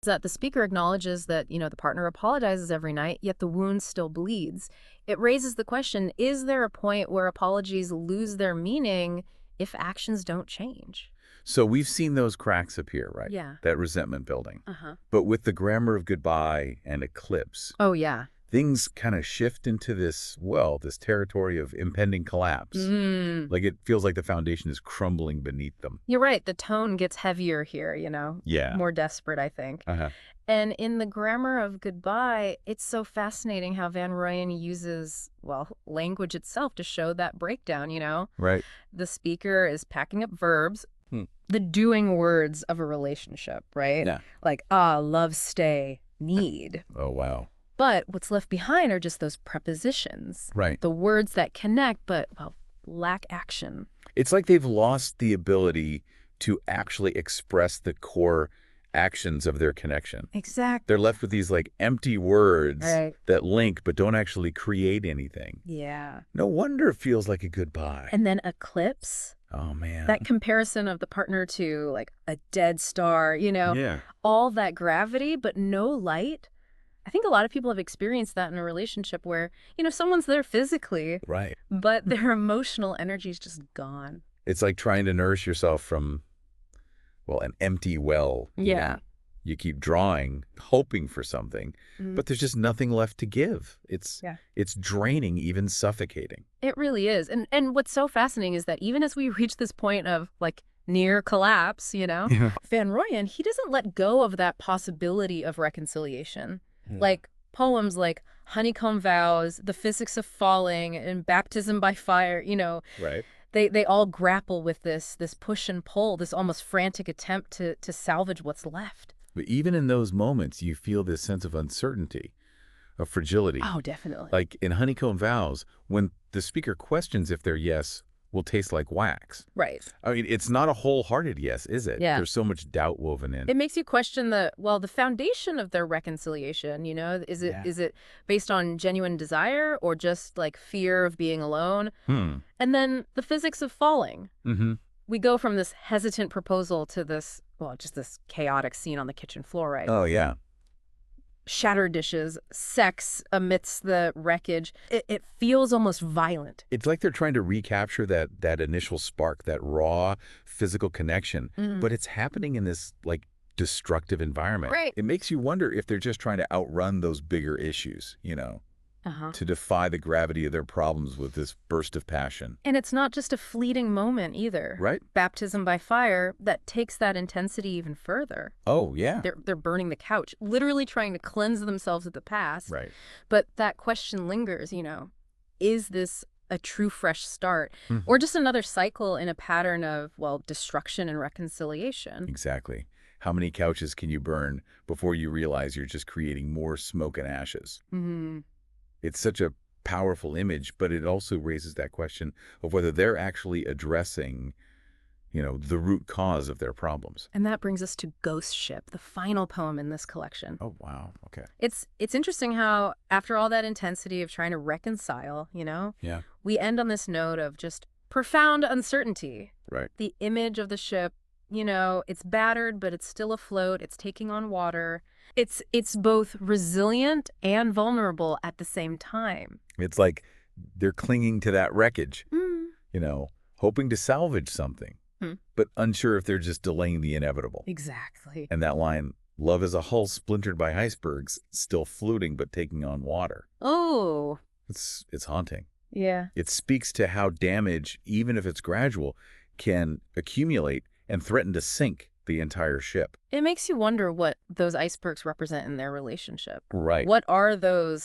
that the speaker acknowledges that, the partner apologizes every night, yet the wound still bleeds. It raises the question, is there a point where apologies lose their meaning if actions don't change? So we've seen those cracks appear, right? Yeah. That resentment building. Uh-huh. But with the grammar of goodbye and eclipse, Oh, yeah. things kind of shift into this territory of impending collapse. Like it feels like the foundation is crumbling beneath them. You're right. The tone gets heavier here, Yeah. more desperate, I think. Uh-huh. And in the grammar of goodbye, it's so fascinating how Van Rooyen uses, language itself to show that breakdown, Right. The speaker is packing up verbs, the doing words of a relationship, right? Yeah. Like, love, stay, need. Oh, wow. But what's left behind are just those prepositions. Right. The words that connect, but, lack action. It's like they've lost the ability to actually express the core actions of their connection. Exactly. They're left with these like empty words Right. that link but don't actually create anything. Yeah. No wonder it feels like a goodbye. And then eclipse. Oh, man. That comparison of the partner to like a dead star, Yeah. all that gravity, but no light. I think a lot of people have experienced that in a relationship where, someone's there physically, Right. but their emotional energy is just gone. It's like trying to nourish yourself from, an empty well. Yeah. You keep drawing, hoping for something, but there's just nothing left to give. It's draining, even suffocating. It really is. And what's so fascinating is that even as we reach this point of like near collapse, Van Rooyen, he doesn't let go of that possibility of reconciliation. Like poems like Honeycomb Vows, The Physics of Falling, and Baptism by Fire, Right. They all grapple with this push and pull, this almost frantic attempt to salvage what's left. But even in those moments, you feel this sense of uncertainty, of fragility. Oh, definitely. Like in Honeycomb Vows, when the speaker questions if their yes will taste like wax. Right. I mean, it's not a wholehearted yes, is it? Yeah. There's so much doubt woven in. It makes you question the foundation of their reconciliation, Is it based on genuine desire or just like fear of being alone? And then the physics of falling. We go from this hesitant proposal to this, just this chaotic scene on the kitchen floor, right? Oh, yeah. Shattered dishes, sex amidst the wreckage. It feels almost violent. It's like they're trying to recapture that initial spark, that raw physical connection, but it's happening in this like destructive environment. Right. It makes you wonder if they're just trying to outrun those bigger issues, to defy the gravity of their problems with this burst of passion. And it's not just a fleeting moment either. Right. Baptism by fire that takes that intensity even further. Oh, yeah. They're burning the couch, literally trying to cleanse themselves of the past. Right. But that question lingers, is this a true fresh start or just another cycle in a pattern of, destruction and reconciliation? Exactly. How many couches can you burn before you realize you're just creating more smoke and ashes? It's such a powerful image, but it also raises that question of whether they're actually addressing, the root cause of their problems. And that brings us to Ghost Ship, the final poem in this collection. Oh, wow. Okay. It's interesting how after all that intensity of trying to reconcile, Yeah. we end on this note of just profound uncertainty. Right. The image of the ship, it's battered, but it's still afloat. It's taking on water. It's both resilient and vulnerable at the same time. It's like they're clinging to that wreckage, hoping to salvage something, but unsure if they're just delaying the inevitable. Exactly. And that line, love is a hull splintered by icebergs, still floating but taking on water. Oh. It's haunting. Yeah. It speaks to how damage, even if it's gradual, can accumulate and threaten to sink the entire ship. It makes you wonder what those icebergs represent in their relationship. Right. What are those